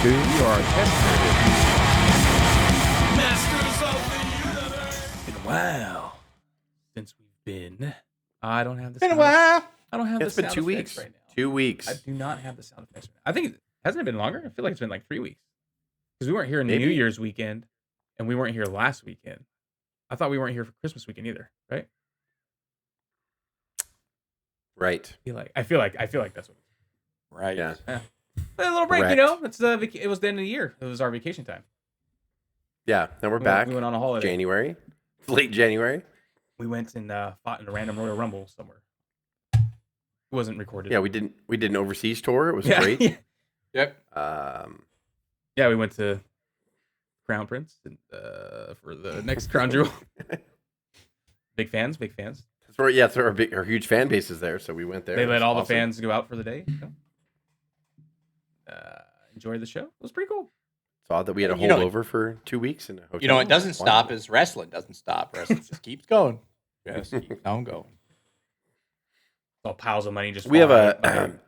to your test. Masters of the Universe. It's been a while since we've been. I don't have the. Been a while. I don't have It's the been sound 2 effects weeks. right now. 2 weeks. I do not have the sound effects. I think hasn't it been longer? I feel like it's been like 3 weeks because we weren't here Maybe. New Year's weekend, and we weren't here last weekend. I thought we weren't here for Christmas weekend either, right? Right. I feel like that's what. Right. Yeah. A little break, Correct. you know. It's it was the end of the year. It was our vacation time. Yeah. Now we're We back. We went on a holiday. January. Late January. We went and fought in a random Royal Rumble somewhere. It wasn't recorded. Yeah, we did an overseas tour. It was Yeah. great. Yep. Yeah, we went to Crown Prince and, for the next Crown Jewel. Big fans. That's where, our huge fan base is there, so we went there. They It let was all the awesome. fans go out for the day. You know? Enjoy the show. It was pretty cool. Saw that we had a You know- holdover for 2 weeks in a hotel. You know what doesn't Why? stop is wrestling. Doesn't stop. Wrestling just keeps going. Just keeps on going. All piles of money just. We have falling a, out.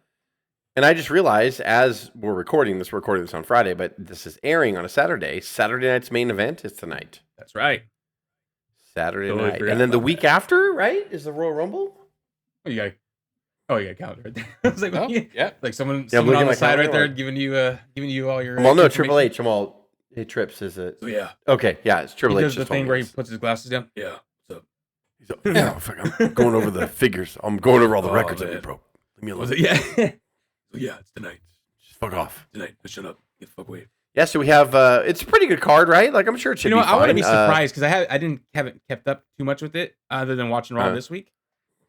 and I just realized as we're recording this on Friday, but this is airing on a Saturday. Saturday night's main event is tonight. That's right. Saturday Totally night, forgot and then the about week after, right, is the Royal Rumble. Oh, you got a calendar right there. I was like, Oh, yeah. like someone Yeah, I'm looking on at the my side right calendar, there, like- giving you all your. Well, no, information. Triple H. I'm all. Hey, Trips, is it? Oh, yeah. Okay, yeah, it's Triple He H. does the just told thing me where he this. puts his glasses down. Yeah. What's up? He's like, yeah, fuck, I'm going over the figures. I'm going over all the Oh, records that man. we broke. Leave me alone. Was it? Yeah. Yeah, it's tonight. Just fuck off. Tonight. Shut up. Get the fuck away. Yeah, so we have. It's a pretty good card, right? Like I'm sure it should You know be what? I want to fine. be surprised because I haven't kept up too much with it other than watching Raw Uh-huh. this week.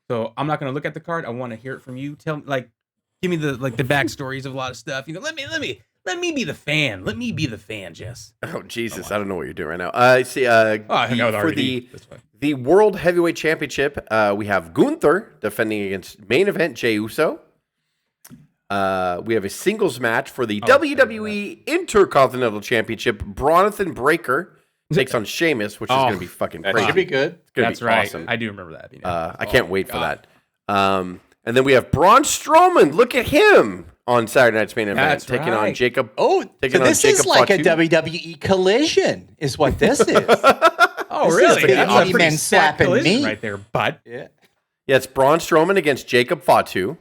So I'm not gonna look at the card. I want to hear it from you. Give me the backstories of a lot of stuff. You know, let me be the fan. Let me be the fan, Jess. Oh Jesus, I don't know what you're doing right now. I see. I think I would For already. the That's fine. the World Heavyweight Championship, we have Gunther defending against main event Jey Uso. We have a singles match for the WWE Intercontinental Championship. Bronathan Breakker takes on Sheamus, which is going to be fucking That crazy. should be good. It's going to That's be right. awesome. I do remember that. You know. I can't wait for God. that. And then we have Braun Strowman. Look at him on Saturday night's main event, That's taking on right. Jacob. Oh, Taking so on this is Jacob like Fatu. a WWE collision, is what this is. Oh, This is really? big That's a Eddie pretty Man stacked slapping collision me. right there, bud. Yeah. Yeah, it's Braun Strowman against Jacob Fatu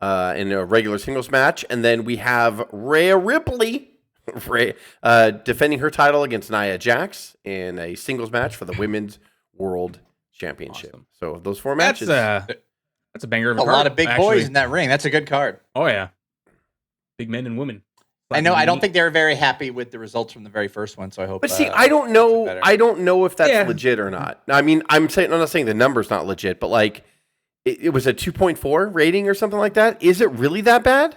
in a regular singles match. And then we have Rhea Ripley defending her title against Nia Jax in a singles match for the Women's World Championship. Awesome. So those four That's matches. that's a banger of A card, lot of big actually. boys in that ring. That's a good card. Oh yeah, big men and women. I know. I don't think they were very happy with the results from the very first one, so I hope. But see, I don't know. better. I don't know if that's Yeah. legit or not. I mean, I'm not saying the number's not legit, but like, it was a 2.4 rating or something like that. Is it really that bad?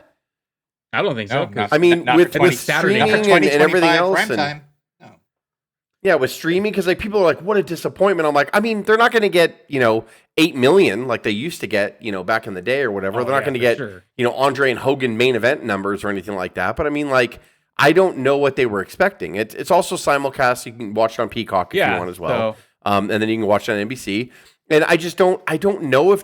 I don't think so. No, 'cause- not- I mean, not with for 20 Saturday. streaming Not for and everything 2025 else, prime and, time. No. yeah, with streaming, because like people are like, "What a disappointment!" I'm like, I mean, they're not going to get 8 million like they used to get back in the day or whatever. Oh, they're not yeah, going to for get sure. Andre and Hogan main event numbers or anything like that. But I mean, like, I don't know what they were expecting. It's also simulcast. You can watch it on Peacock if Yeah, you want as well. so- And then you can watch it on NBC. And I just don't. I don't know if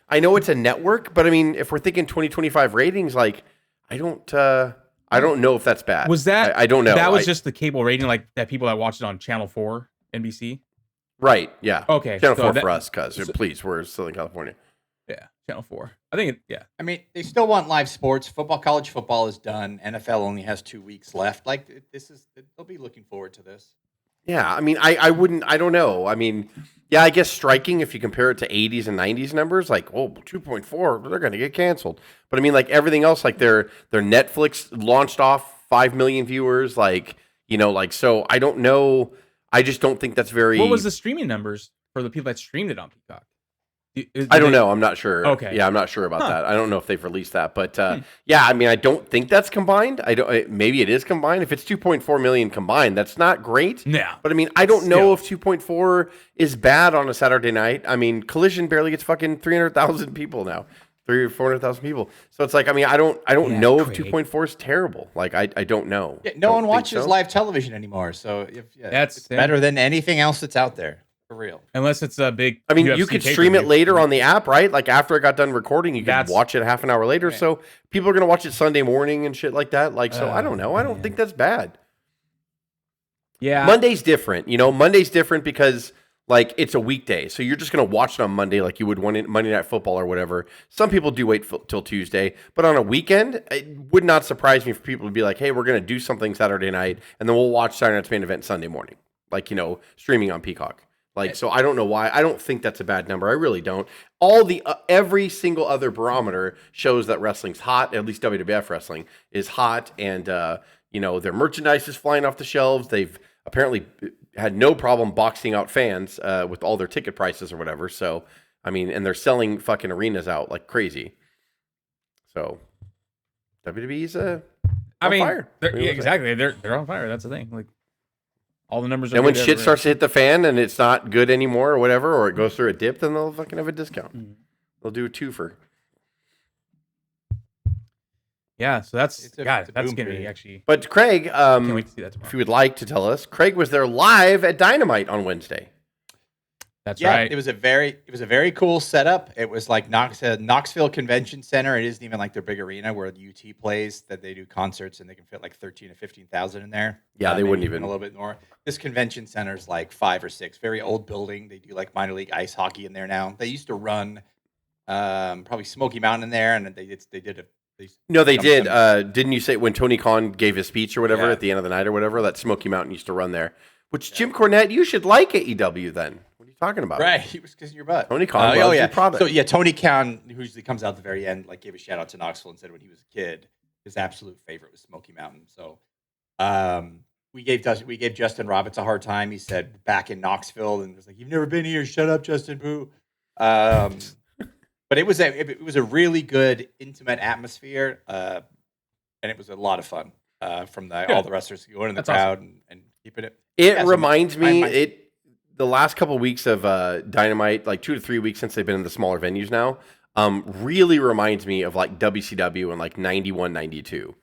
I know it's a network, but I mean, if we're thinking 2025 ratings, like, I don't know if that's bad. Was that? I don't know. That was just the cable rating, like that people that watched it on Channel 4, NBC. right. Yeah. Okay, Channel so 4 that- for us, please, we're Southern California. Yeah, Channel 4. I think yeah. I mean, they still want live sports. College football is done. NFL only has 2 weeks left. Like they'll be looking forward to this. Yeah, I mean, I wouldn't, I don't know. I mean, yeah, I guess striking if you compare it to 80s and 90s numbers, like, 2.4, they're going to get canceled. But I mean, like everything else, like their Netflix launched off 5 million viewers, so I don't know. I just don't think that's very. What was the streaming numbers for the people that streamed it on Peacock? I don't know. I'm not sure. Okay. Yeah, I'm not sure about that. I don't know if they've released that, but yeah, I mean, I don't think that's combined. Maybe it is combined. If it's 2.4 million combined, that's not great. Yeah. But I mean, I don't know if 2.4 is bad on a Saturday night. I mean, Collision barely gets fucking 300,000 people now, 300,000 or 400,000 people. So it's like, I mean, I don't know if 2.4 is terrible. Like, I don't know. Yeah, no one Don't think watches so. live television anymore, so That's it's better than anything else that's out there. For real. Unless it's a big. I mean, UFC you could stream it pay-per-view. later on the app, right? Like after it got done recording, you could That's- watch it half an hour later. Right. So people are gonna watch it Sunday morning and shit like that. Like, so I don't know. I don't man. think that's bad. Yeah. Monday's different. Monday's different because like it's a weekday, so you're just gonna watch it on Monday like you would Monday Night Football or whatever. Some people do wait till Tuesday, but on a weekend, it would not surprise me for people to be like, "Hey, we're gonna do something Saturday night, and then we'll watch Saturday Night's Main Event Sunday morning," like streaming on Peacock. Like, so I don't know why. I don't think that's a bad number. I really don't. Every single other barometer shows that wrestling's hot. At least WWF wrestling is hot, and their merchandise is flying off the shelves. They've apparently had no problem boxing out fans with all their ticket prices or whatever. So, I mean, and they're selling fucking arenas out like crazy. So, WWE's on fire. Exactly. They're on fire. That's the thing. Like, all the numbers are And when good shit everywhere. starts to hit the fan and it's not good anymore or whatever, or it goes through a dip, then they'll fucking have a discount. They'll do a twofer. Yeah, so that's It's a that's boom gonna be period. actually. But Craig, Can't wait to see that tomorrow. if you would like to tell us, Craig was there live at Dynamite on Wednesday. That's Yeah, right. it was a very cool setup. It was like Knoxville Convention Center. It isn't even like their big arena where the UT plays that they do concerts and they can fit like 13 to 15,000 in there. Yeah, they Maybe wouldn't even. a little bit more. This convention center is like 5 or 6. Very old building. They do like minor league ice hockey in there now. They used to run probably Smoky Mountain in there, and they did. No, they some- did. some- Didn't you say when Tony Khan gave his speech or whatever Yeah. at the end of the night or whatever, that Smoky Mountain used to run there? Which Jim Cornette, you should like AEW then. What are you talking about? Right, he was kissing your butt. Tony Khan loves your product. So yeah, Tony Khan, who usually comes out at the very end, like gave a shout out to Knoxville and said when he was a kid, his absolute favorite was Smoky Mountain. So we gave Justin Roberts a hard time. He said back in Knoxville and was like, "You've never been here. Shut up, Justin Boo." But it was a really good intimate atmosphere, and it was a lot of fun from all the wrestlers going in the That's crowd and keeping it. It Yeah, so reminds me, my- the last couple of weeks of Dynamite, like 2 to 3 weeks since they've been in the smaller venues now, really reminds me of like WCW in like 91, 92,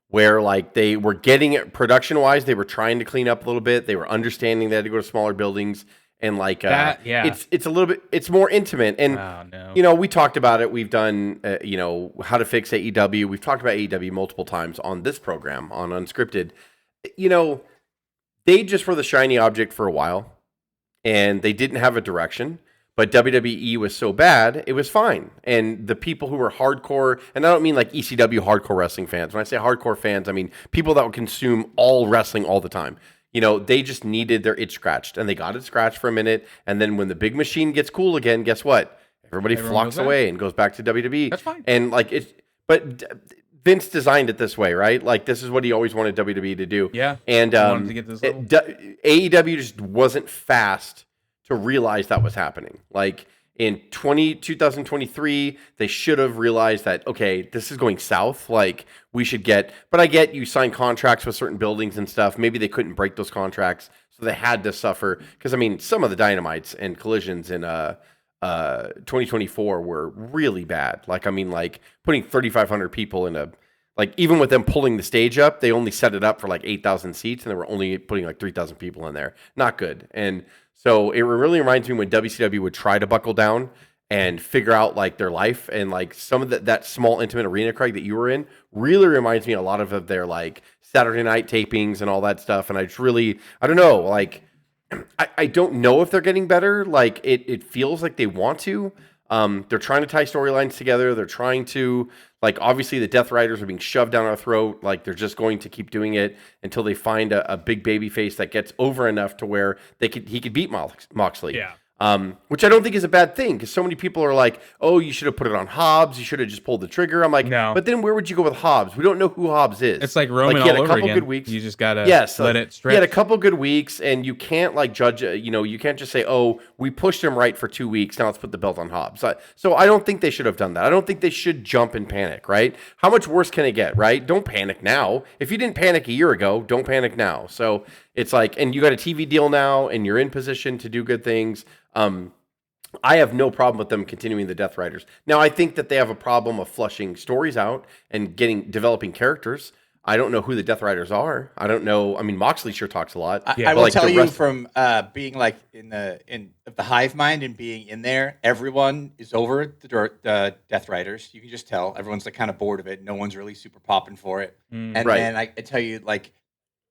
where like they were getting it production-wise, they were trying to clean up a little bit. They were understanding they had to go to smaller buildings. And like, it's a little bit, it's more intimate. And, Oh, no. we talked about it. We've done, how to fix AEW. We've talked about AEW multiple times on this program, on Unscripted. They just were the shiny object for a while, and they didn't have a direction. But WWE was so bad, it was fine. And the people who were hardcore, and I don't mean like ECW hardcore wrestling fans. When I say hardcore fans, I mean people that would consume all wrestling all the time. They just needed their itch scratched, and they got it scratched for a minute. And then when the big machine gets cool again, guess what? Everybody Everyone flocks goes back. away and goes back to WWE. That's fine. And like Vince designed it this way, right? Like this is what he always wanted WWE to do. Yeah. And He wanted to get to this level. AEW just wasn't fast to realize that was happening. Like in 2023, they should have realized that, okay, this is going south. Like we should but I get you sign contracts with certain buildings and stuff. Maybe they couldn't break those contracts, so they had to suffer. Because I mean, some of the Dynamites and collisions in 2024 were really bad. Like, I mean, like putting 3,500 people in like even with them pulling the stage up, they only set it up for like 8,000 seats, and they were only putting like 3,000 people in there. Not good. And so it really reminds me when WCW would try to buckle down and figure out like their life, and like some of that small intimate arena, Craig, that you were in really reminds me a lot of their like Saturday night tapings and all that stuff. And I don't know, like I don't know if they're getting better. Like it feels like they want to. They're trying to tie storylines together. They're trying to, like, obviously the Death Riders are being shoved down our throat. Like, they're just going to keep doing it until they find a big baby face that gets over enough to where he could beat Moxley. Yeah. Which I don't think is a bad thing, because so many people are like, oh, you should have put it on Hobbs. You should have just pulled the trigger. I'm like, No. But then where would you go with Hobbs? We don't know who Hobbs is. It's like Roman he had all a over couple again. good weeks. You just gotta let it He stretch. had a couple good weeks, and you can't like judge. You can't just say, "Oh, we pushed him right for 2 weeks. Now let's put the belt on Hobbs." So I don't think they should have done that. I don't think they should jump and panic. Right? How much worse can it get? Right? Don't panic now. If you didn't panic a year ago, don't panic now. So it's like, and you got a TV deal now, and you're in position to do good things. I have no problem with them continuing the Death Riders. Now, I think that they have a problem of flushing stories out and developing characters. I don't know who the Death Riders are. I don't know. I mean, Moxley sure talks a lot. I Yeah, will like tell the you rest- from being like in the hive mind and being in there, everyone is over the Death Riders. You can just tell everyone's like kind of bored of it. No one's really super popping for it. And Right. then I tell you, like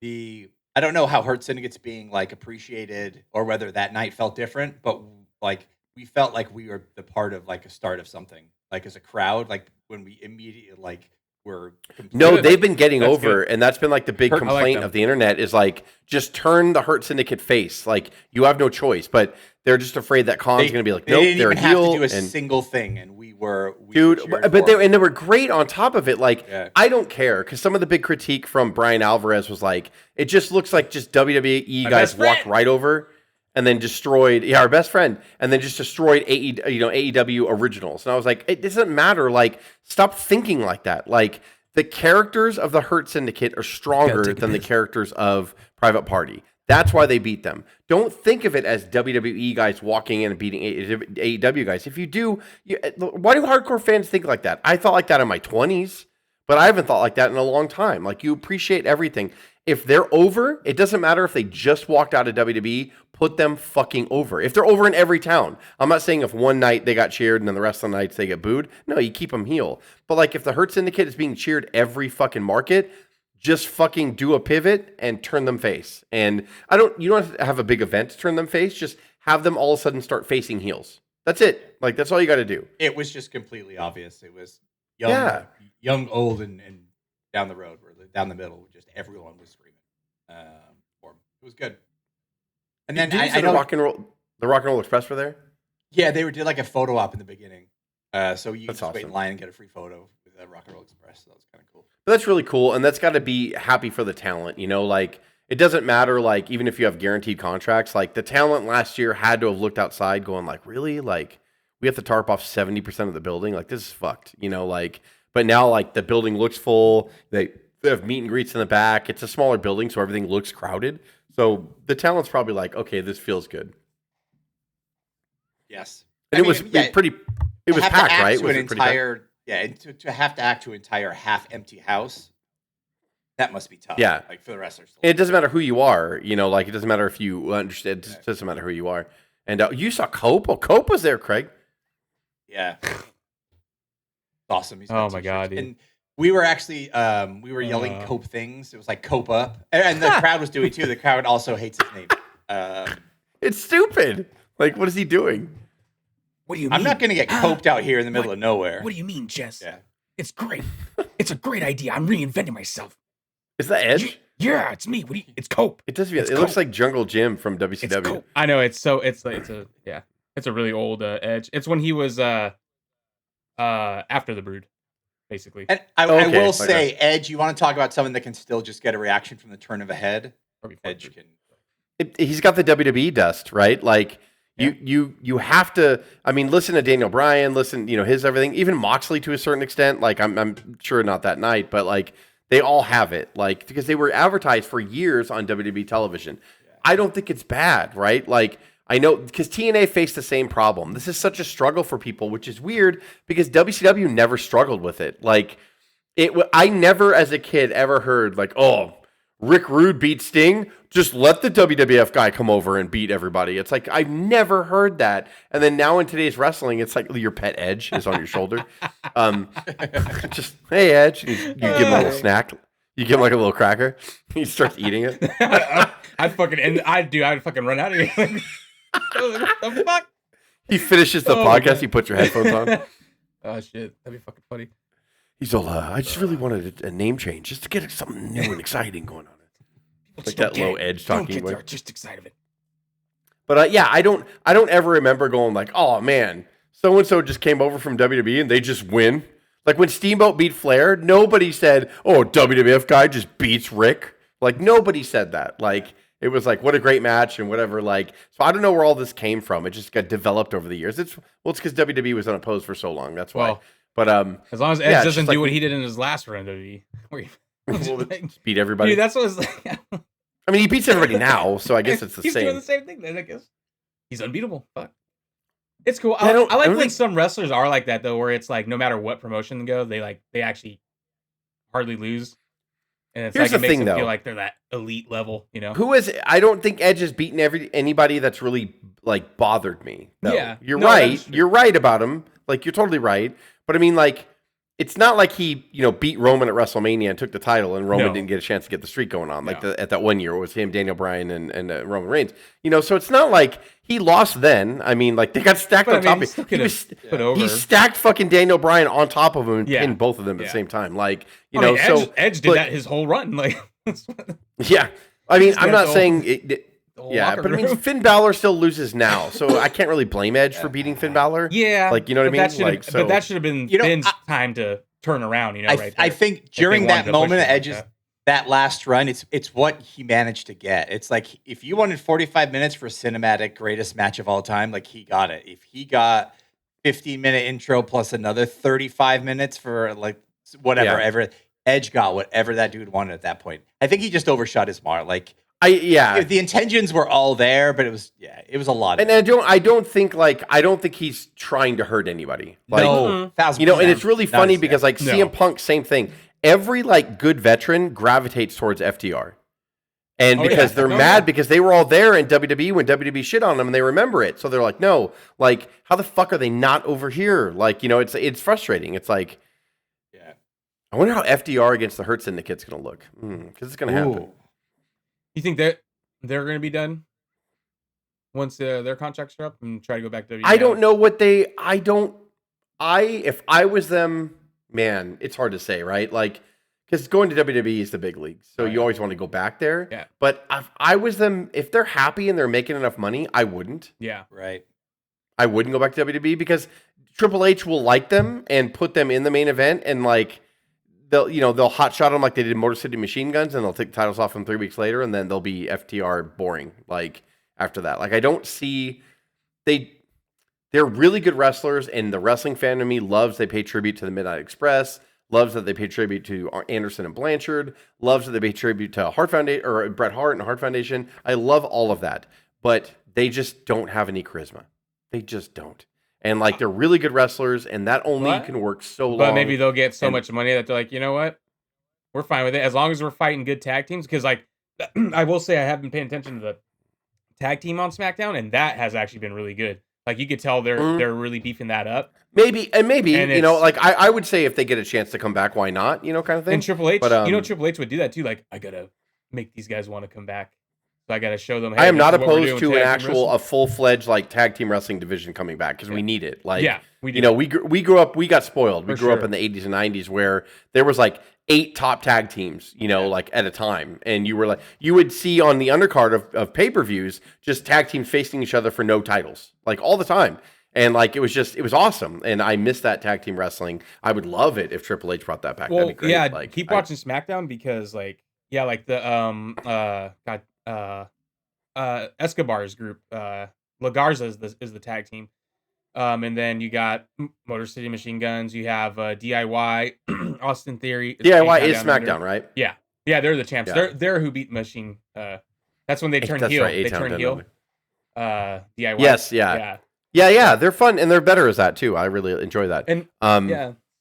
I don't know how Hurt Syndicate's being like appreciated or whether that night felt different, but like we felt like we were the part of like a start of something. Like as a crowd, like when we immediately like were No, Good. they've been getting That's over, and that's been like the big Hurt- I like complaint them. of the internet is like, just turn the Hurt Syndicate face. Like, you have no choice, but they're just afraid that Khan's going to be like, they nope, didn't they're even a have heel. to do a and single thing, and we were dude, cheering but for they them. were great on top of it. Like, Yeah. I don't care because some of the big critique from Brian Alvarez was like, it just looks like just WWE My guys best walked friend. right over and then destroyed our best friend, and then just destroyed AEW originals. And I was like, it doesn't matter. Like, stop thinking like that. Like, the characters of the Hurt Syndicate are stronger take a than the piss. characters of Private Party. That's why they beat them. Don't think of it as WWE guys walking in and beating AEW guys. If you do, why do hardcore fans think like that? I thought like that in my 20s, but I haven't thought like that in a long time. Like, you appreciate everything. If they're over, it doesn't matter if they just walked out of WWE, put them fucking over. If they're over in every town, I'm not saying if one night they got cheered and then the rest of the nights they get booed. No, you keep them heel. But like if the Hurt Syndicate is being cheered every fucking market, just fucking do a pivot and turn them face. And you don't have to have a big event to turn them face. Just have them all of a sudden start facing heels. That's it. Like, that's all you got to do. It was just completely obvious. It was young, Yeah. young, old, and down the road, or down the middle. Just everyone was screaming for him. It was good. And then Did you I say know, the Rock and Roll Express were there? yeah, they did like a photo op in the beginning, so you could That's just wait in awesome. line and get a free photo with Rock and Roll Express. So that was kind of cool. But that's really cool, and that's got to be happy for the talent. Like, it doesn't matter, like, even if you have guaranteed contracts, like, the talent last year had to have looked outside going, like, really? Like, we have to tarp off 70% of the building? Like, this is fucked, like, but now, like, the building looks full. They have meet and greets in the back. It's a smaller building, so everything looks crowded. So the talent's probably like, okay, this feels good. Yes, And it was pretty, it was have to packed, act right? To Was an it pretty packed? entire, and to have to act to an entire half-empty house, that must be tough. Yeah. Like for the wrestlers. It doesn't matter who you are, like, it doesn't matter if you understand, it doesn't matter who you are. And you saw Cope? Oh, Cope was there, Craig. Yeah. Awesome. He's got Oh my t-shirts. God, dude. And we were actually we were yelling Cope things. It was like Cope up. And the crowd was doing it too. The crowd also hates his name. It's stupid. Like, what is he doing? What do you mean? I'm not gonna get coped out here in the middle of nowhere. What do you mean, Jess? Yeah. It's great. It's a great idea. I'm reinventing myself. Is that Edge? Yeah, it's me. What do you? It's Cope. It does. It's It looks Cope. like Jungle Jim from It's WCW. Cope. I know it's a really old Edge. It's when he was after the Brood, basically. And I Okay, will okay. say, Edge, you want to talk about someone that can still just get a reaction from the turn of a head? Probably before Edge Brood. can. He's got the WWE dust, right? Like, you have to. I mean, listen to Daniel Bryan. Listen, his everything. Even Moxley to a certain extent. Like, I'm sure not that night, but like they all have it. Like, because they were advertised for years on WWE television. Yeah. I don't think it's bad, right? Like, I know because TNA faced the same problem. This is such a struggle for people, which is weird because WCW never struggled with it. Like, I never, as a kid, ever heard like, oh, Rick Rude beat Sting. Just let the WWF guy come over and beat everybody. It's like, I've never heard that. And then now in today's wrestling, it's like your pet Edge is on your shoulder. Just, hey, Edge. You give him a little snack. You give him like a little cracker. He starts eating it. I'd fucking run out of here. What the fuck? He finishes the Oh my podcast. God. He puts your headphones on. Oh shit, that'd be fucking funny. He's all, I just really wanted a name change just to get something new and exciting going on. People Like just that don't low get it. Edge Don't talking get the way. artistic side of it. But yeah, I don't ever remember going like, oh man, so and so just came over from WWE and they just win. Like when Steamboat beat Flair, nobody said, oh, WWF guy just beats Rick. Like nobody said that. Like it was like, what a great match and whatever. Like, so I don't know where all this came from. It just got developed over the years. It's because WWE was unopposed for so long. That's why. Well, But as long as Edge yeah, it's doesn't just do like- what he did in his last run WWE, where he just beat everybody. dude, that's what it's like. I mean, he beats everybody now, so I guess it's the He's doing same. the same thing then, I guess. He's unbeatable. Fuck. It's cool. Yeah, I I don't like when think- some wrestlers are like that though, where it's like no matter what promotion they go, they actually hardly lose. And it's Here's like it the makes thing, them feel though. like they're that elite level, you know? Who is? I don't think Edge has beaten anybody that's really like bothered me. Though. Yeah. You're No, that right. is true. You're right about him. Like you're totally right. But I mean, like, it's not like he beat Roman at WrestleMania and took the title, and Roman No. didn't get a chance to get the streak going on. Like No. at that one year, it was him, Daniel Bryan, and Roman Reigns. So it's not like he lost then. I mean, like they got stacked But, on top he of still him. could've put over. He stacked fucking Daniel Bryan on top of him and Yeah. pinned both of them at Yeah. the same time. Like Edge did that his whole run. Like, yeah. I mean, I'm got not the saying whole- it. whole Yeah, locker but I mean, room. Finn Balor still loses now, so I can't really blame Edge for beating Finn Balor. Yeah. Like, you know what I but mean? that should've- Like, so But that should have been Finn's time to turn around, I right I there. think during wanted that to push moment, him like Edge's that last run, it's what he managed to get. It's like if you wanted 45 minutes for a cinematic greatest match of all time, like he got it. If he got 15-minute intro plus another 35 minutes for like whatever, ever Edge got whatever that dude wanted at that point. I think he just overshot his mark. Like the intentions were all there, but it was a lot. And I don't think he's trying to hurt anybody. Like, no, 1000%. and it's really funny because like CM Punk, same thing. Every like good veteran gravitates towards FTR. And because they're mad because they were all there in WWE when WWE shit on them and they remember it. So they're like, no, like, how the fuck are they not over here? Like, it's frustrating. It's like, I wonder how FDR against the Hurt Syndicate's going to look. Because it's going to happen. You think that they're going to be done once their contracts are up and try to go back to WWE? I don't know what if I was them, man, it's hard to say, right? Like, because going to WWE is the big league. So you always want to go back there. Yeah. But if I was them, if they're happy and they're making enough money, I wouldn't. Yeah. Right. I wouldn't go back to WWE because Triple H will like them and put them in the main event and like, they'll hot shot them like they did Motor City Machine Guns and they'll take the titles off them 3 weeks later and then they'll be FTR boring like after that. Like I don't see they're really good wrestlers and the wrestling fan of me loves they pay tribute to the Midnight Express, loves that they pay tribute to Anderson and Blanchard, loves that they pay tribute to Hart Foundation or Bret Hart and Hart Foundation. I love all of that, but they just don't have any charisma. They just don't. And like they're really good wrestlers, and that only can work so long. But maybe they'll get so much money that they're like, you know what, we're fine with it as long as we're fighting good tag teams. Because like, I will say I have been paying attention to the tag team on SmackDown, and that has actually been really good. Like you could tell they're really beefing that up. Maybe like I would say if they get a chance to come back, why not? Kind of thing. And Triple H, but, Triple H would do that too. Like I gotta make these guys want to come back. So I gotta show them. Hey, I am not this is what we're opposed doing, to an tag team actual wrestling. a full-fledged like tag team wrestling division coming back because we need it. Like we do. we grew up, we got spoiled. We For grew up sure. in the 80s and 90s where there was like 8 top tag teams, like at a time, and you would see on the undercard of pay-per-views just tag teams facing each other for no titles like all the time. And like it was awesome, and I miss that tag team wrestling. I would love it if Triple H brought that back. Well, That'd be great. yeah, like, keep watching SmackDown because like the Escobar's group, La Garza is the tag team, and then you got Motor City Machine Guns. You have DIY, Austin Theory. DIY is SmackDown, right? Yeah, they're the champs. Yeah. They're who beat Machine. That's when they turn That's heel. right, They A-Town turn heel. Dynamite. DIY. Yes, yeah, they're fun and they're better as that too. I really enjoy that. And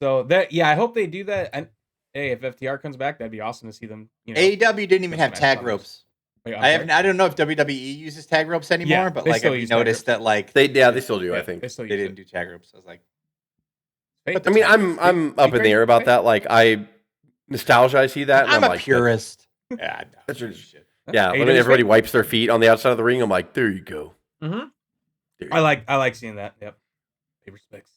so I hope they do that. And hey, if FTR comes back, that'd be awesome to see them. AEW didn't even have tag match ropes. Wait, I don't know if WWE uses tag ropes anymore, Yeah, but they like still I use tag noticed ropes. that like they still do. I think They still they use didn't do tag ropes. I was like, it. but I mean, I'm up in the air about that. Like, I nostalgia. I see that. And I'm a like, purist. Yeah, no, That's shit. shit. Yeah, when AEW 's everybody fake. wipes their feet on the outside of the ring, I'm like, there you go. Mm-hmm. There you I go. like seeing that. Yep. Pay respects.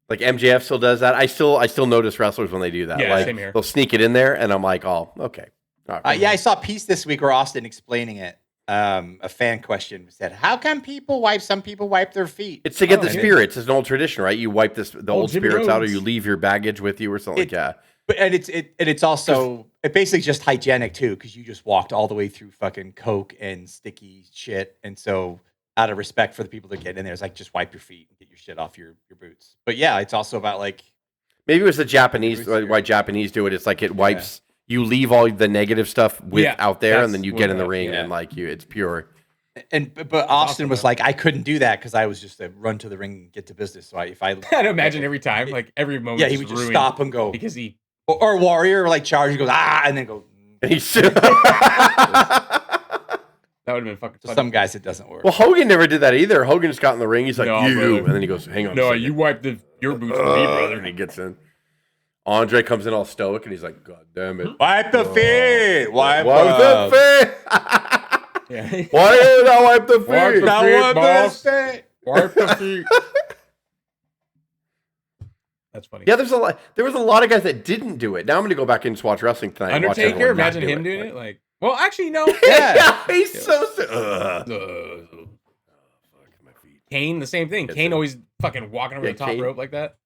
Like MJF still does that. I still notice wrestlers when they do that. Yeah, like same here. they'll sneak it in there, and I'm like, oh, okay. All right. Yeah, I saw a piece this week where Austin explaining it. A fan question said, "How come some people wipe their feet?" It's to get Oh, the yeah. spirits. It's an old tradition, right? You wipe the old Jimmy spirits out, or Rhodes. you leave your baggage with you, or something like that. But it's also basically just hygienic too, because you just walked all the way through fucking coke and sticky shit, and so out of respect for the people that get in there, it's like just wipe your feet and get your shit off your boots. But yeah, it's also about like Maybe it was the Japanese. It was Why Japanese do it? It's like it wipes. You leave all the negative stuff out there, and then you get in the ring, and like it's pure. but Austin awesome, was though. like, I couldn't do that because I was just a run to the ring and get to business. So I'd imagine every time, like every moment. yeah, he would just ruined stop and go because he. or Warrior or like charge, he goes and then go. That would have been fucking To funny. some guys, it doesn't work. Well, Hogan never did that either. Hogan just got in the ring. He's like, No, you. brother. And then he goes, hang on. a No, second. you wiped your boots for me, brother. And he gets in. Andre comes in all stoic and he's like, God damn it. Wipe the feet. Wipe the feet. Yeah. Why did I wipe the feet? Wipe the Now feet, wipe the boss. feet. Wipe the feet. That's funny. Yeah, there was a lot of guys that didn't do it. Now I'm going to go back and just watch wrestling tonight. and watch Undertaker, everyone not imagine do him doing Like- it. Like, well, actually, no. Yeah, he's so. Fuck my feet. Kane, the same thing. It's Kane a- always fucking walking over Yeah, the top Kane. rope like that.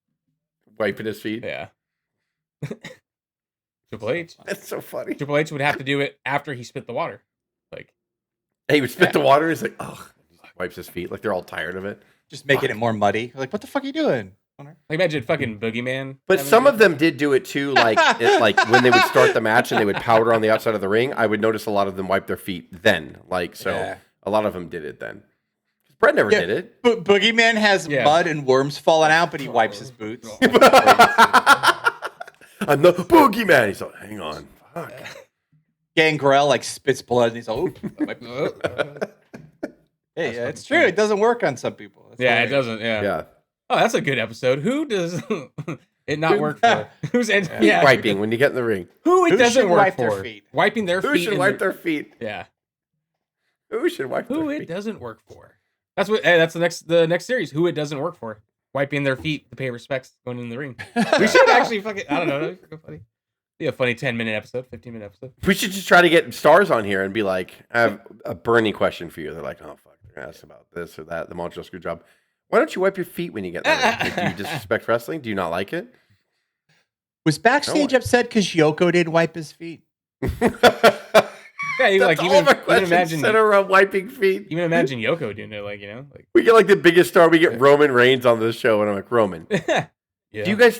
Wiping his feet. Yeah. Triple H. That's so funny. Triple H would have to do it after he spit the water. Like, Hey, he would spit the water. And he's like, oh, wipes his feet. Like they're all tired of it. Just making it more muddy. Like, what the fuck are you doing? imagine fucking Boogeyman. But having some to- of them did do it too. Like, like when they would start the match and they would powder on the outside of the ring. I would notice a lot of them wipe their feet then. Like, so Yeah. a lot of them did it then. Brett never Yeah. did it. But Boogeyman has Yeah. mud and worms falling out, but he wipes his boots. I'm the boogeyman. He's like, hang on. Fuck. Gangrel like spits blood, and he's like, "Oop." Hey, yeah, it's true. It doesn't work on some people. That's Yeah, it hilarious. doesn't. Yeah. Yeah. Oh, that's a good episode. Who does it not work for? Who's yeah. Wiping when you get in the ring. Who it Who doesn't should work wipe for? their feet? Wiping their Who feet. should in wipe the- their feet? Yeah. Who should wipe Who their it feet? doesn't work for. That's what. Hey, that's the next series. Who it doesn't work for. Wiping their feet to pay respects going in the ring. We should actually fucking. I don't know. That'd be funny. Be a funny 10-minute episode, 15-minute episode. We should just try to get stars on here and be like, I have a burning question for you. They're like, oh, fuck, they're going to ask about this or that, the Montreal screw job. Why don't you wipe your feet when you get there? Like, do you disrespect wrestling? Do you not like it? Was backstage No. upset because Yoko didn't wipe his feet? Yeah, you like That's all of our even questions imagine center around wiping feet. even imagine Yoko doing it, like, you know, like We get like the biggest star. We get Roman Reigns on this show, and I'm like, Roman, yeah. do you guys?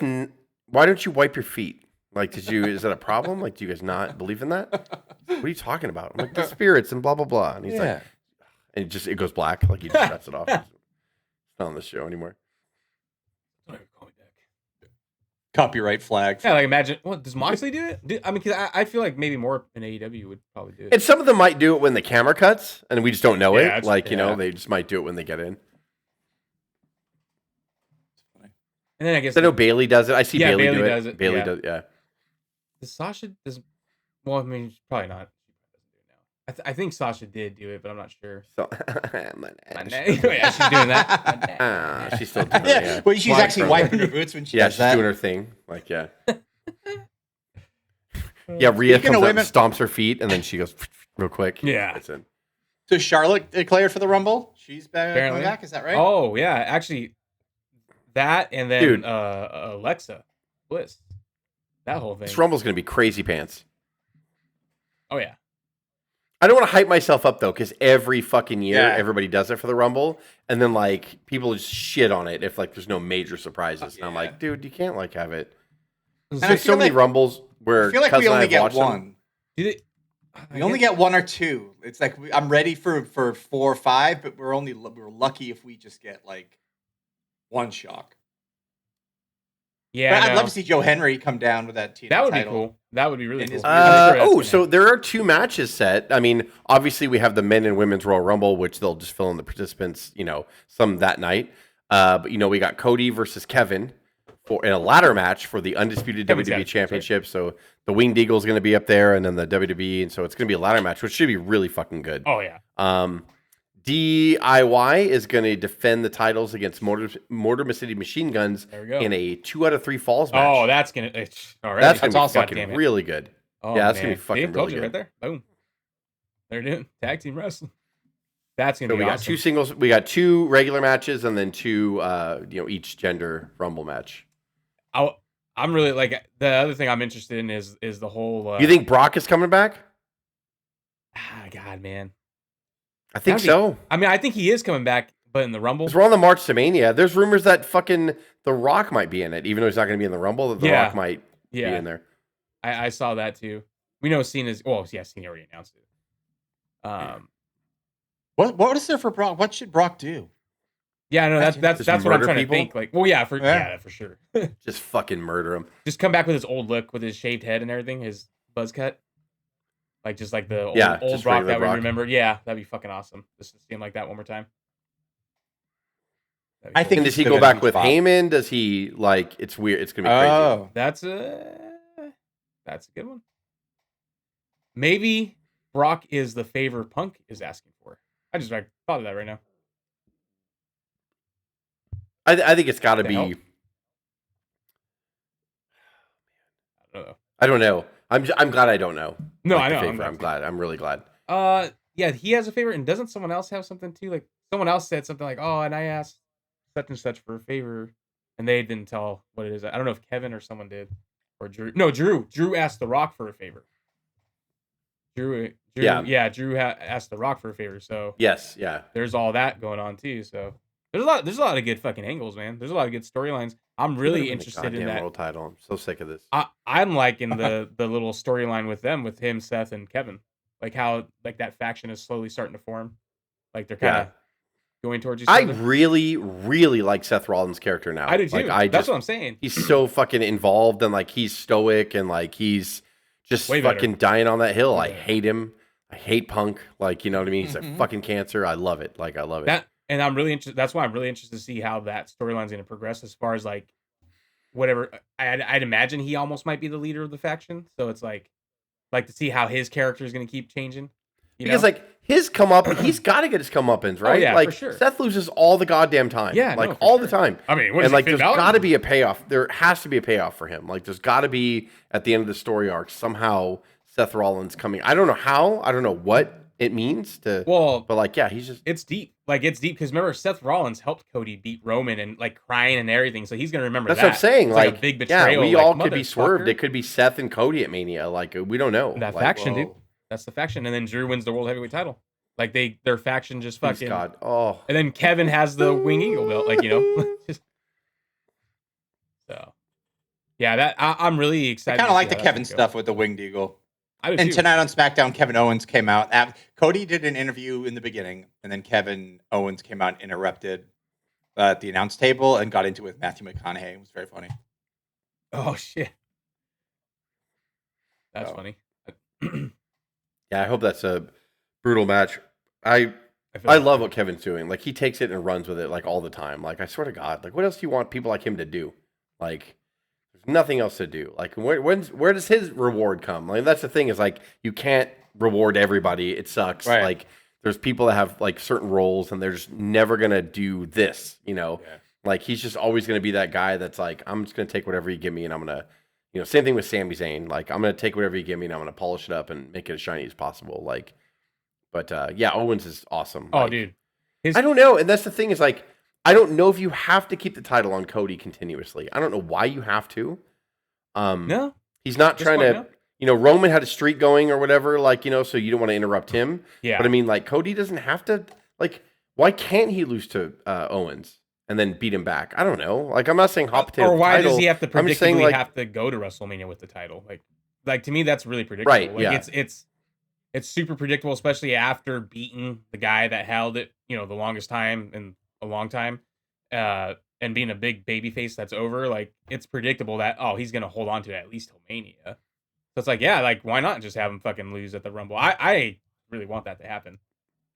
Why don't you wipe your feet? Like, is that a problem? Like, do you guys not believe in that? What are you talking about? I'm like, the spirits and blah blah blah. And he's like, and it goes black. Like he just shuts it off. It's not on the show anymore. Copyright flagged. Yeah, like imagine. What does Moxley do it? I mean, because I feel like maybe more in AEW would probably do it. And some of them might do it when the camera cuts, and we just don't know Yeah, it. it's- Like, you know, yeah. they just might do it when they get in. And then I guess I know Bailey does it. I see Yeah, Bailey, Bailey do it. does it, Bailey yeah. does, yeah. does Sasha does. Well, I mean, probably not. I think Sasha did do it, but I'm not sure. So, Yeah, she's doing that. she's still doing it. Yeah, Yeah, well, she's Why, actually bro? wiping her boots when she Yeah, does she's that. doing her thing. Like, yeah. Yeah, Rhea Speaking comes of up, women- stomps her feet, and then she goes real quick. Yeah. That's it. So Charlotte declared for the Rumble. She's back. Apparently. Coming back. Is that right? Oh yeah, actually, that and then Dude. Alexa Bliss, that whole thing. This Rumble's going to be crazy pants. Oh yeah. I don't want to hype myself up, though, because every fucking year, Yeah. everybody does it for the Rumble, and then, like, people just shit on it if, like, there's no major surprises. And I'm Yeah. like, dude, you can't, like, have it. And There's so feel many like- Rumbles where I feel like Cousin we and I only have get watched them. one. Do they, We only get one or two. It's like I'm ready for 4 or 5, but we're lucky if we just get like one shock. Yeah, But I'd no. love to see Joe Henry come down with that TNA That would be title. cool. That would be really In cool. his- I'm sure that's gonna So happen. there are 2 matches set. I mean, obviously we have the men and women's Royal Rumble, which they'll just fill in the participants, you know, some that night. But you know, we got Cody versus Kevin in a ladder match for the undisputed Kevin's got WWE it, Championship. So the Winged Eagle's going to be up there, and then the WWE, and so it's going to be a ladder match, which should be really fucking good. Oh yeah. DIY is going to defend the titles against Mortimer City Machine Guns There we go. in a 2 out of 3 falls match. Oh, that's gonna. All right. that's going to be awesome. God damn fucking it. really good. Oh, yeah, that's man. gonna be fucking See, told really you good. right there. Boom. They're doing tag team wrestling. That's gonna So be we got awesome. 2 singles, we got 2 regular matches, and then 2, you know, each gender Rumble match. I'm really like the other thing I'm interested in is the whole. You think Brock is coming back? God, man. I think That'd be- so. I mean, I think he is coming back, but in the Rumble. Because we're on the March to Mania. There's rumors that fucking The Rock might be in it, even though he's not going to be in the Rumble. That The Yeah. Rock might be Yeah, in there. I saw that too. We know Cena's. Well, yeah, Cena already announced it. What is there for Brock? What should Brock do? Yeah, no, that's Just what I'm murder trying people? to think. Like, well, yeah, for sure. Just fucking murder him. Just come back with his old look, with his shaved head and everything, his buzz cut. Like just like the old just Brock regular that we Brock. remember. Yeah, that'd be fucking awesome. Just to see him like that one more time. That'd be I cool. think And he's does he still go got a back huge with pop. Heyman? Does he like? It's weird. It's gonna be crazy. Oh, That's a good one. Maybe Brock is the favor Punk is asking for. I just thought of that right now. I think it's got to The be. help? I don't know. I don't know. I'm glad I don't know. No, Like I the know. favor. I'm glad. I'm really glad. Yeah, he has a favor, and doesn't someone else have something too? Like someone else said something like, "Oh, and I asked such and such for a favor," and they didn't tell what it is. I don't know if Kevin or someone did, or Drew. No, Drew. Drew asked The Rock for a favor. Drew. Yeah. Drew asked The Rock for a favor. So Yes. Yeah. there's all that going on too. So there's a lot of good fucking angles, man. There's a lot of good storylines. I'm really Give him the interested in goddamn that. world title. I'm so sick of this. I'm liking the little storyline with him, Seth, and Kevin. Like how like that faction is slowly starting to form. Like they're kind of going towards each I other. really, really like Seth Rollins' character now. I do too. Like, That's what I'm saying. He's so fucking involved and like he's stoic and like he's just Way better. fucking dying on that hill. Way I better. hate him. I hate Punk. Like, you know what I mean? He's a fucking cancer. I love it. Like, I love it. And I'm really interested. That's why I'm really interested to see how that storyline's going to progress as far as like whatever. I'd imagine he almost might be the leader of the faction. So it's like to see how his character is going to keep changing. Because like his he's got to get his comeuppance, right? yeah, like for sure. Seth loses all the goddamn time. Yeah, like no, for all sure. the time. I mean, what and is like he, there's Finn Balor? got to be a payoff. There has to be a payoff for him. Like there's got to be at the end of the story arc somehow Seth Rollins coming. I don't know how. I don't know what it means to. Well, but like yeah, he's just. it's deep. Like it's deep because remember Seth Rollins helped Cody beat Roman and like crying and everything, so he's gonna remember That's that. what I'm saying. It's Like a big yeah, betrayal. we like, all could be swerved. motherfucker. It could be Seth and Cody at Mania. Like we don't know. That like, faction, dude. whoa. That's the faction, and then Drew wins the world heavyweight title. Like their faction just please fucking. God. Oh. And then Kevin has the Wing Eagle belt, like you know. So, yeah, that I'm really I excited. kind of to like see the how Kevin that's gonna stuff with the winged eagle. go. I do And too. tonight on SmackDown, Kevin Owens came out. Cody did an interview in the beginning, and then Kevin Owens came out and interrupted at the announce table and got into it with Matthew McConaughey. It was very funny. Oh shit, that's Oh. funny. Yeah, I hope that's a brutal match. I feel I like- love what Kevin's doing. Like he takes it and runs with it like all the time. Like I swear to God, like what else do you want people like him to do? Like there's nothing else to do. Like where does his reward come? Like that's the thing is like you can't reward everybody. It sucks. Right. Like there's people that have like certain roles and they're just never gonna do this. You know, Yeah. like he's just always gonna be that guy that's like I'm just gonna take whatever you give me and I'm gonna. You know, same thing with Sami Zayn. Like, I'm going to take whatever you give me and I'm going to polish it up and make it as shiny as possible. Like, but yeah, Owens is awesome. Oh, Like, dude, I don't know. And that's the thing is like, I don't know if you have to keep the title on Cody continuously. I don't know why you have to. no, He's not This trying point, to, no. you know, Roman had a streak going or whatever, like, you know, so you don't want to interrupt him. yeah, But I mean, like, Cody doesn't have to, like, why can't he lose to Owens and then beat him back? I don't know. Like, I'm not saying hot potato. or why title. does he have to I'm just saying, predictably like- have to go to WrestleMania with the title? Like to me, that's really predictable. Right, Like yeah. it's super predictable, especially after beating the guy that held it, you know, the longest time in a long time, and being a big baby face that's over. Like it's predictable that he's gonna hold on to it at least till Mania. So it's like yeah, like why not just have him fucking lose at the Rumble? I really want that to happen.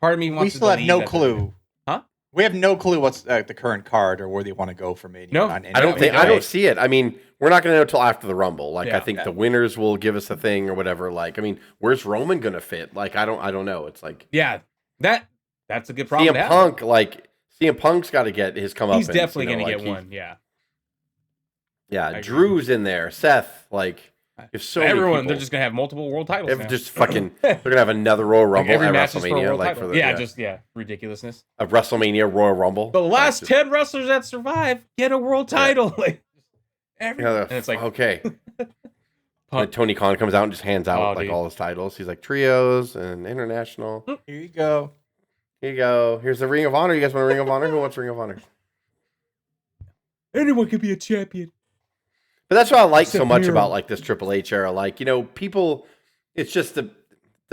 Part of me wants. We to still have believe no that- clue. Huh? We have no clue what's the current card or where they want to go for Mania. No, on any I don't of think it. I don't see it. I mean, we're not going to know until after the Rumble. Like Yeah. I think Yeah. the winners will give us a thing or whatever. Like I mean, where's Roman going to fit? Like I don't know. It's like Yeah, that's a good problem. to CM have. Punk. Like CM Punk's got to get his come up. He's definitely gonna get one. Yeah. Yeah, agree. Drew's in there. Seth. Like if so many Everyone, people. they're just gonna have multiple world titles. They're now. just fucking. They're gonna have another Royal Like, Rumble every at match is for a WrestleMania. world Like title. for the Yeah, ridiculousness. a WrestleMania Royal Rumble. The last Like, 10 wrestlers that survive get a world title. Like, and it's like okay. And Punk. Tony Khan comes out and just hands out Oh, like dude. all his titles. He's like trios and international. Here you go. Here you go. Here's the Ring of Honor. You guys want a Ring of Honor? Who wants Ring of Honor? anyone can be a champion. But that's what I like so Except much Miro. about like this Triple H era. Like, you know, people, it's just the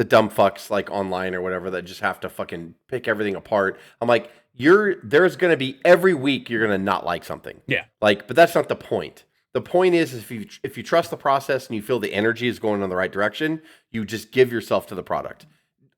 dumb fucks like online or whatever that just have to fucking pick everything apart. I'm like, there's going to be every week you're going to not like something. Yeah. Like, but that's not the point. The point is if you trust the process and you feel the energy is going in the right direction, you just give yourself to the product.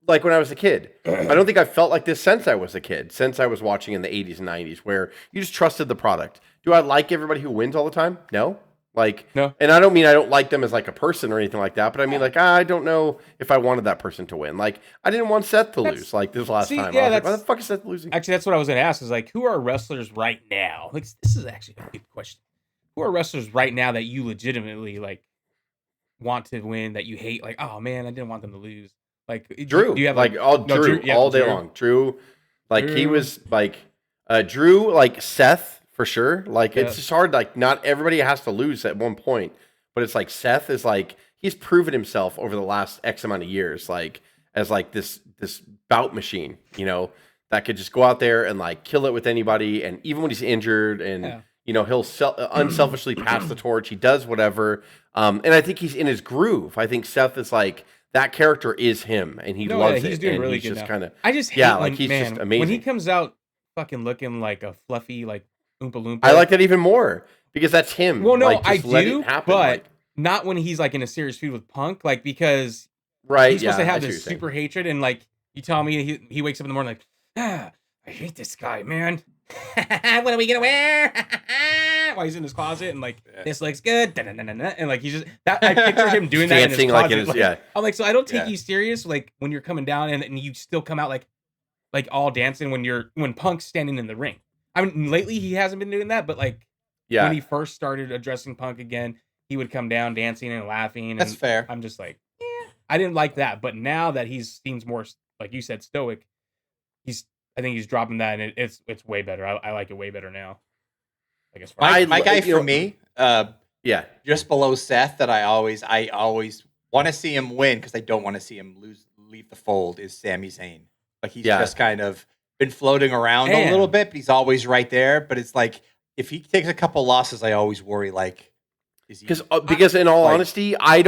Like when I was a kid, I don't think I felt like this since I was a kid, since I was watching in the 80s and 90s, where you just trusted the product. Do I like everybody who wins all the time? No. No. And I don't mean I don't like them as like a person or anything like that, but I mean like I don't know if I wanted that person to win. Like I didn't want Seth to lose like this last time. Yeah, I was like, why the fuck is Seth losing? Actually, that's what I was going to ask. Is like, who are wrestlers right now? Like, this is actually a good question. Who are wrestlers right now that you legitimately like want to win that you hate? Like, oh man, I didn't want them to lose. Like Drew, do you have Drew all day long. Drew, like he was like Drew, like Seth for sure. Like it's just hard. Like not everybody has to lose at one point, but it's like Seth is like he's proven himself over the last X amount of years, like as like this bout machine, you know, that could just go out there and like kill it with anybody, and even when he's injured, and you know he'll unselfishly pass the torch. He does whatever, and I think he's in his groove. I think Seth is like. That character is him, and he loves it. He's doing really he's good just now. Kind of, I just hate when, like he's just amazing. When he comes out fucking looking like a fluffy like Oompa Loompa. I like that even more because that's him. Well, no, like, I do, but like, not when he's like in a serious feud with Punk, like because he's supposed to have this super hatred, and like you tell me he wakes up in the morning like, I hate this guy, man. What are we gonna wear? While he's in his closet and like this looks good, and like he's just that I picture him doing that in his closet. Like, I'm like, so I don't take you serious, like when you're coming down and you still come out like all dancing when Punk's standing in the ring. I mean, lately he hasn't been doing that, but like when he first started addressing Punk again, he would come down dancing and laughing. And that's fair. I'm just like, I didn't like that, but now that he seems more like you said stoic, I think he's dropping that, and it's way better. I like it way better now. I guess my guy for me, just below Seth, that I always want to see him win because I don't want to see him leave the fold. Is Sami Zayn? Like he's just kind of been floating around a little bit, but he's always right there. But it's like if he takes a couple losses, I always worry like is he because in all honesty, I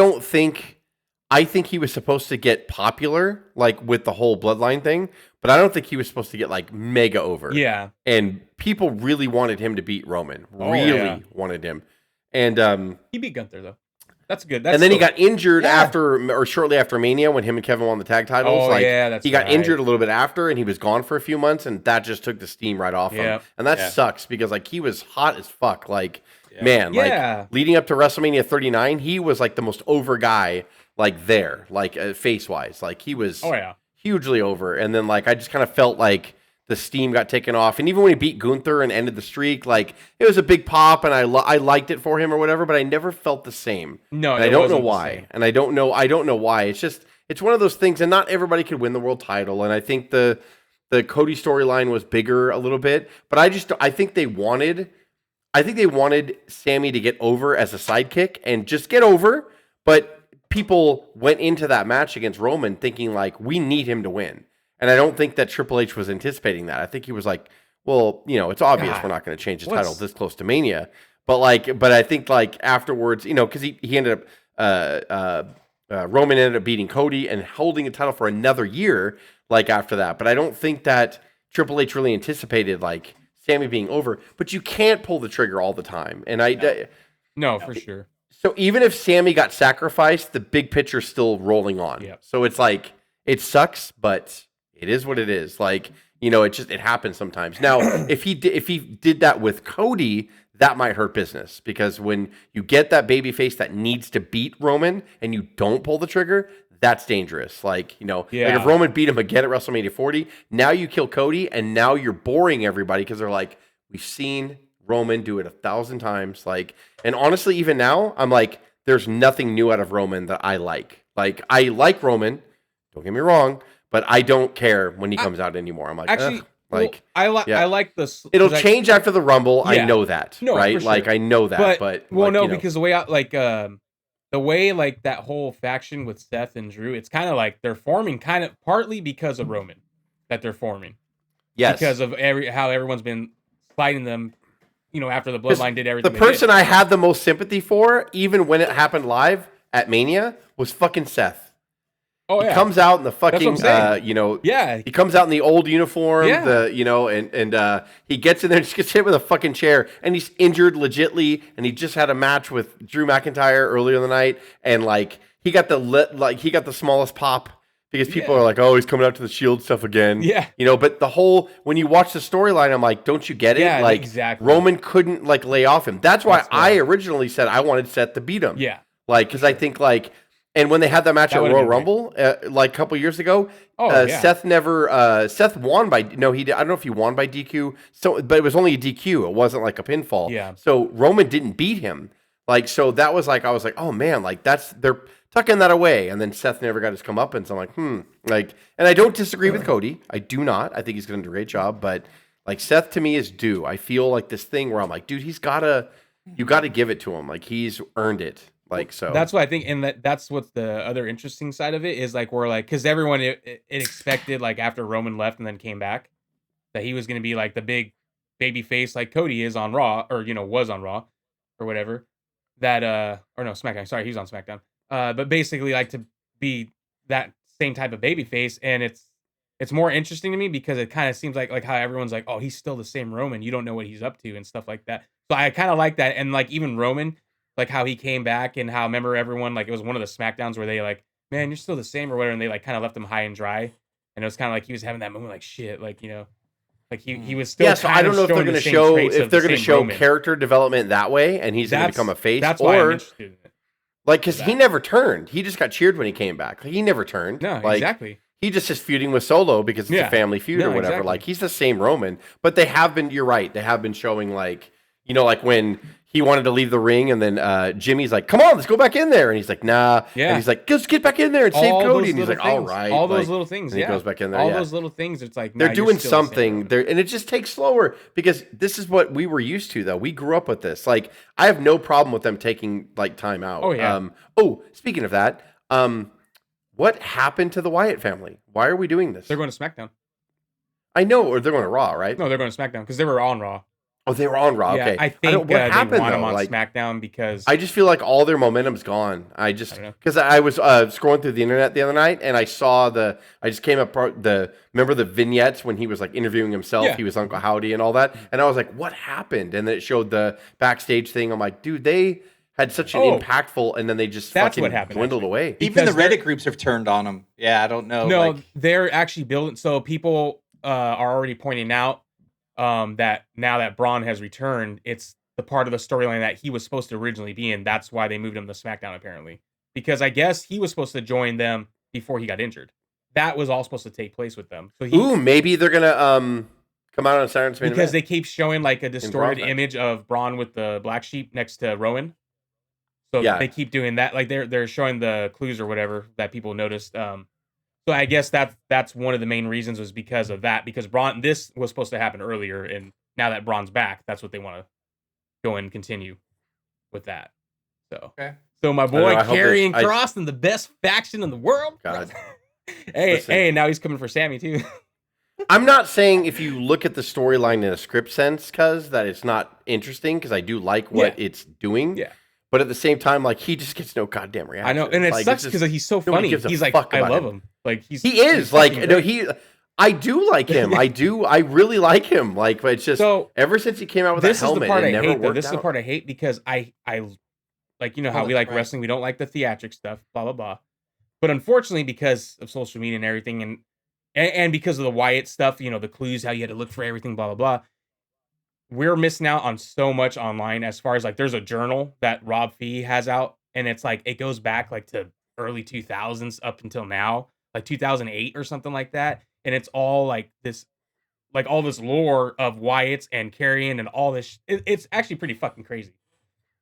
think he was supposed to get popular, like with the whole bloodline thing, but I don't think he was supposed to get like mega over. Yeah. And people really wanted him to beat Roman. Wanted him. And he beat Gunther though. That's good. And then he got injured after or shortly after Mania when him and Kevin won the tag titles. He got injured a little bit after, and he was gone for a few months, and that just took the steam right off him. And that sucks because like he was hot as fuck. Like like leading up to WrestleMania 39, he was like the most over guy. Like there, like face wise, like he was hugely over. And then like I just kind of felt like the steam got taken off. And even when he beat Gunther and ended the streak, like it was a big pop, and I liked it for him or whatever. But I never felt the same. No, and I don't know why. And I don't know why. It's one of those things, and not everybody could win the world title. And I think the Cody storyline was bigger a little bit, but I think they wanted Sami to get over as a sidekick and just get over, but. People went into that match against Roman thinking like we need him to win, and I don't think that Triple H was anticipating that. I think he was like, well, you know, it's obvious we're not going to change the title this close to Mania, but I think like afterwards, you know, because he ended up Roman ended up beating Cody and holding the title for another year like after that, but I don't think that Triple H really anticipated like Sami being over. But you can't pull the trigger all the time, and no, for sure. So even if Sami got sacrificed, the big picture's still rolling on. Yep. So it's like, it sucks, but it is what it is. Like, you know, it happens sometimes. Now, if he did that with Cody, that might hurt business, because when you get that babyface that needs to beat Roman and you don't pull the trigger, that's dangerous. Like, you know, like if Roman beat him again at WrestleMania 40, now you kill Cody and now you're boring everybody because they're like, we've seen Roman do it 1,000 times. Like, and honestly, even now, I'm like, there's nothing new out of Roman that I like. Like, I like Roman, don't get me wrong, but I don't care when he comes out anymore. I'm like, actually, like, well, I like this. It'll change after the Rumble. I know that, right? For sure. Like, I know that, but well, like, no, you know. because the way the way like that whole faction with Seth and Drew, it's kind of like they're forming kind of partly because of Roman that they're forming. Yes, because of how everyone's been fighting them. You know, after the Bloodline did everything. The person I had the most sympathy for, even when it happened live at Mania, was fucking Seth. Oh He yeah. comes out in the what I'm fucking, saying. you know, Yeah. he comes out in the old uniform, Yeah. you know, and he gets in there and just gets hit with a fucking chair, and he's injured legitly, and he just had a match with Drew McIntyre earlier in the night, and like he got the smallest pop because people Yeah. are like, oh, he's coming out to the Shield stuff again, Yeah. you know. But the whole when you watch the storyline, I'm like, don't you get it? Yeah, Like exactly. Roman couldn't like lay off him. That's why That's why. I originally said I wanted Seth to beat him. Yeah. Like because I think like. And when they had that match That at would've Royal been great. Rumble, like a couple years ago, Yeah. Seth won by no, he did, I don't know if he won by DQ, so but it was only a DQ. It wasn't like a pinfall. Yeah. So Roman didn't beat him. Like so that was like I was like, oh man, like they're tucking that away. And then Seth never got his comeuppance. I'm like, like, and I don't disagree with Cody. I do not. I think he's going to do a great job. But like Seth to me is due. I feel like this thing where I'm like, dude, you got to give it to him. Like he's earned it. Like so That's what I think, and that's what's the other interesting side of it is like we're like because everyone it expected like after Roman left and then came back that he was going to be like the big baby face like Cody is on Raw or was on Raw or whatever that or no SmackDown, sorry, he's on SmackDown, but basically like to be that same type of baby face, and it's more interesting to me because it kind of seems like how everyone's like, oh, he's still the same Roman, you don't know what he's up to and stuff like that. So I kind of like that, and like even Roman. Like how he came back and how remember everyone like it was one of the SmackDowns where they like, man, you're still the same or whatever, and they like kind of left him high and dry, and it was kind of like he was having that moment like shit, like like he was still. yeah. So I don't know if they're going to show Roman. character development that way, and he's going to become a face. That's why I'm interested in it. Like because he never turned. He just got cheered when he came back. Like, he never turned. No, like, exactly. He just is feuding with Solo because it's a family feud or whatever. Exactly. Like he's the same Roman, but they have been. You're right. They have been showing like like when. He wanted to leave the ring, and then Jimmy's like, "Come on, let's go back in there." And he's like, "Nah." Yeah. And he's like, "Just get back in there and save Cody." And he's like, "All right." All those like, little things. And yeah. he goes back in there. All yeah. those little things. It's like they're doing something. There, and it just takes slower because this is what we were used to. Though we grew up with this. Like I have no problem with them taking like time out. Oh yeah. Speaking of that, what happened to the Wyatt family? Why are we doing this? They're going to SmackDown. I know, or they're going to Raw, right? No, they're going to SmackDown because they were on Raw. Oh, they were on Raw. Yeah, Okay, I think what happened they want though? them on Like, SmackDown because I just feel like all their momentum's gone. Because I was scrolling through the internet the other night and I saw I just came up remember the vignettes when he was like interviewing himself. Yeah. He was Uncle Howdy and all that, and I was like, what happened? And then it showed the backstage thing. I'm like, dude, they had such an impactful, and then they just That's fucking what happened, dwindled away. Even the Because Reddit groups have turned on him. Yeah, I don't know. No, like, they're actually building. So people are already pointing out that now that Braun has returned, it's the part of the storyline that he was supposed to originally be in. That's why they moved him to SmackDown, apparently. Because I guess he was supposed to join them before he got injured. That was all supposed to take place with them. So Maybe they're gonna come out on Saturday's main because event. they keep showing like a distorted Braun. image of Braun with the black sheep next to Rowan. So Yeah. they keep doing that. Like they're showing the clues or whatever that people noticed. So I guess that's one of the main reasons was because of that. Because Braun, this was supposed to happen earlier, and now that Braun's back, that's what they want to go and continue with that. So, so my boy I hope Karrion there's- Kross and the best faction in the world. God. hey, now he's coming for Sammy too. I'm not saying if you look at the storyline in a script sense, that it's not interesting, because I do like what it's doing. Yeah. But at the same time, like, he just gets no goddamn reaction. I know, and it like, sucks because he's so nobody funny. gives a He's like, fuck I about love him. him. Like He is he's like, fucking no, great. I do like him. I really like him. Like, but it's just So, ever since he came out with that this is helmet, the part it I never hate. Though worked this is the out. part I hate because I like how Oh, we that's like right. wrestling. We don't like the theatric stuff. Blah blah blah. But unfortunately, because of social media and everything, and because of the Wyatt stuff, the clues, how you had to look for everything, blah blah blah. We're missing out on so much online. As far as like, there's a journal that Rob Fee has out, and it's like it goes back like to early 2000s up until now, like 2008 or something like that, and it's all like this. Like all this lore of Wyatt's and Karrion and all this, it's actually pretty fucking crazy.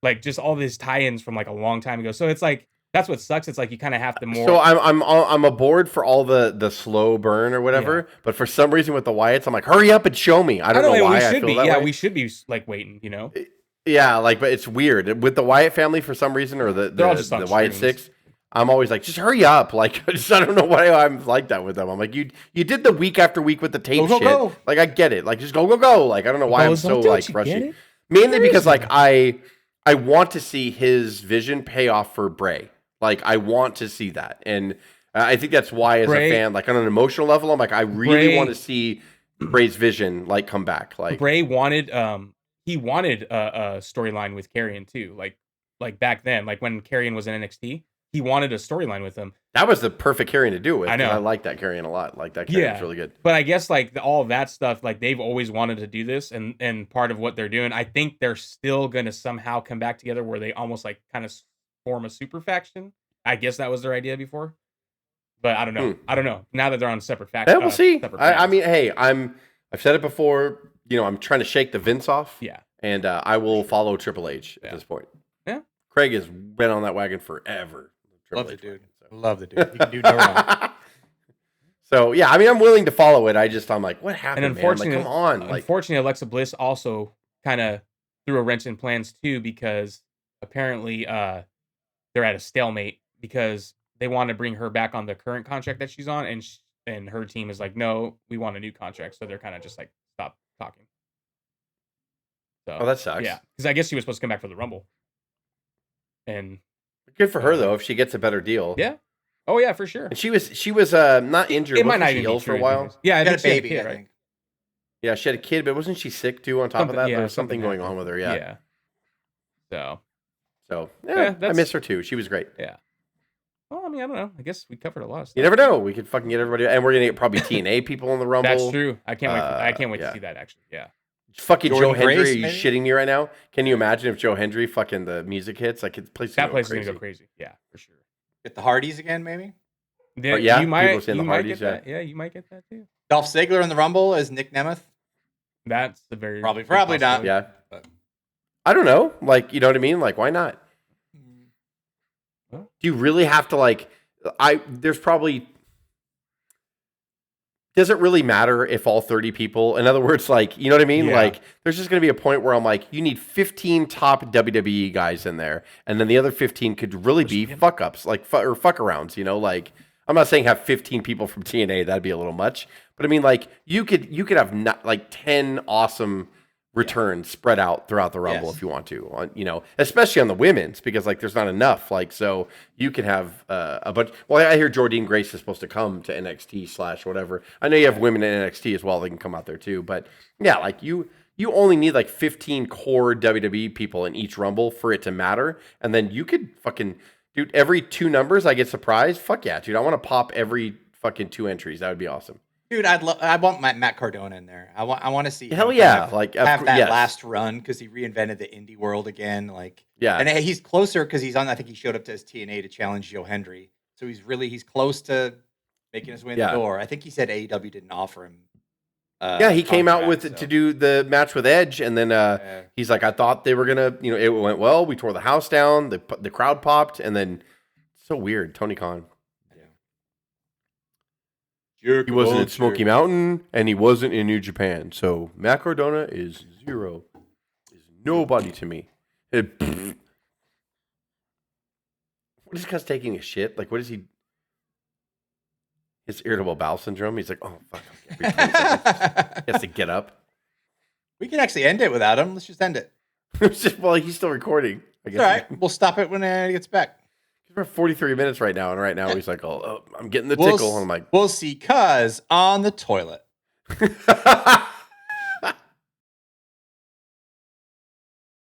Like just all these tie-ins from like a long time ago. So it's like that's what sucks. It's like you kind of have to more. So I'm aboard for all the slow burn or whatever, but for some reason with the Wyatts, I'm like, hurry up and show me. I don't know why we I should feel be. that Yeah, way. we should be like waiting. Yeah, like, but it's weird with the Wyatt family for some reason, or They're all just on the Wyatt streams. Six. I'm always like, just hurry up. Like, I don't know why I'm like that with them. I'm like, you did the week after week with the tape Go, shit. go. Like, I get it. Like, just go. Like, I don't know why I'm so like rushy. Mainly because like I want to see his vision pay off for Bray. Like, I want to see that, and I think that's why, as Bray- a fan, like on an emotional level, I'm like, I really Bray- want to see Bray's vision like come back. Like Bray wanted he wanted a storyline with Karrion too. Like back then, like when Karrion was in NXT, he wanted a storyline with him. that was the perfect Karrion to do it with. I know. I like that Karrion a lot. Like that Karrion was really good. But I guess like all of that stuff, like they've always wanted to do this, and part of what they're doing, I think they're still gonna somehow come back together where they almost like kind of form a super faction. I guess that was their idea before, but I don't know. I don't know. Now that they're on separate factions, Yeah, we'll see. separate I brands. mean, hey, I've said it before. You know, I'm trying to shake the Vince off. Yeah. And I will follow Triple H at this point. Yeah. Craig has been on that wagon forever. Love the H dude. wagon, so. Love the dude. He can do no wrong. So yeah, I mean, I'm willing to follow it. I'm like, what happened, And man? Like, unfortunately, come on. Like, unfortunately, Alexa Bliss also kind of threw a wrench in plans too, because apparently they're at a stalemate because they want to bring her back on the current contract that she's on, and her team is like, no, we want a new contract. So they're kind of just like, stop talking. So, oh, that sucks. yeah, because I guess she was supposed to come back for the Rumble. And Good for her though, if she gets a better deal. yeah, oh yeah, for sure. And she was not injured. It might Wasn't not she even ill be for a true. while? Yeah, I Got think a she had baby, kid, I right? think. Yeah, she had a kid, but wasn't she sick too? On top of that, there was something going on with her. Yeah. Yeah. So So Yeah, I that's- miss her too. She was great. yeah. Well, I mean, I don't know. I guess we covered a lot of stuff. You never know. We could fucking get everybody, and we're gonna get probably TNA people in the Rumble. That's true. I can't wait. I can't wait yeah. to see that. Actually, yeah. Fucking Jordan Joe Hendry, Grace, are you maybe? shitting me right now? Can you imagine if Joe Hendry fucking the music hits? Like, the place is That gonna place go is crazy. gonna go crazy. Yeah, for sure. Get the Hardys again, maybe. Yeah, yeah, you people might. saying You the might Hardys, get that. Yeah, you might get that too. Dolph Ziggler in the Rumble as Nick Nemeth. That's the very Probably big not. possibility. Yeah. But- I don't know. Like, you know what I mean? Like, why not? Well. Do you really have to, like, there's probably, does it really matter if all 30 people, in other words, like, you know what I mean? Yeah. Like, there's just going to be a point where I'm like, you need 15 top WWE guys in there, and then the other 15 could really be fuck ups, like, or fuck arounds, you know? Like, I'm not saying have 15 people from TNA, that'd be a little much, but I mean, like, you could have like 10 awesome returns spread out throughout the Rumble Yes. if you want to, you know, especially on the women's, because like there's not enough, like, so you can have a bunch. Well, I hear Jordynne Grace is supposed to come to NXT / whatever. I know you have women in NXT as well; they can come out there too. But yeah, like you only need like 15 core WWE people in each Rumble for it to matter, and then you could fucking, dude, every 2 numbers I get surprised. Fuck yeah, dude, I want to pop every fucking 2 entries. That would be awesome. Dude, I want Matt Cardona in there. I want to see Hell him yeah, kind of like, have that yes. last run because he reinvented the indie world again. Like, Yeah. and he's closer because he's on. I think he showed up to his TNA to challenge Joe Hendry, so he's close to making his way in Yeah. the door. I think he said AEW didn't offer him. Yeah, he came out with contract, to do the match with Edge, and then he's like, I thought they were gonna, you know, it went well. We tore the house down. The crowd popped, and then so weird. Tony Khan. He wasn't in Smoky Mountain, and he wasn't in New Japan. So Matt Cardona is 0, is nobody to me. What is this guy's taking a shit? Like, what is he? His irritable bowel syndrome. He's like, oh fuck. Every 20 seconds. He has to get up. We can actually end it without him. Let's just end it. It's just, well, he's still recording. I It's guess. all right. We'll stop it when he gets back. We're at 43 minutes right now, and right now he's like, oh I'm getting the tickle. And I'm like, we'll see. Cuz on the toilet.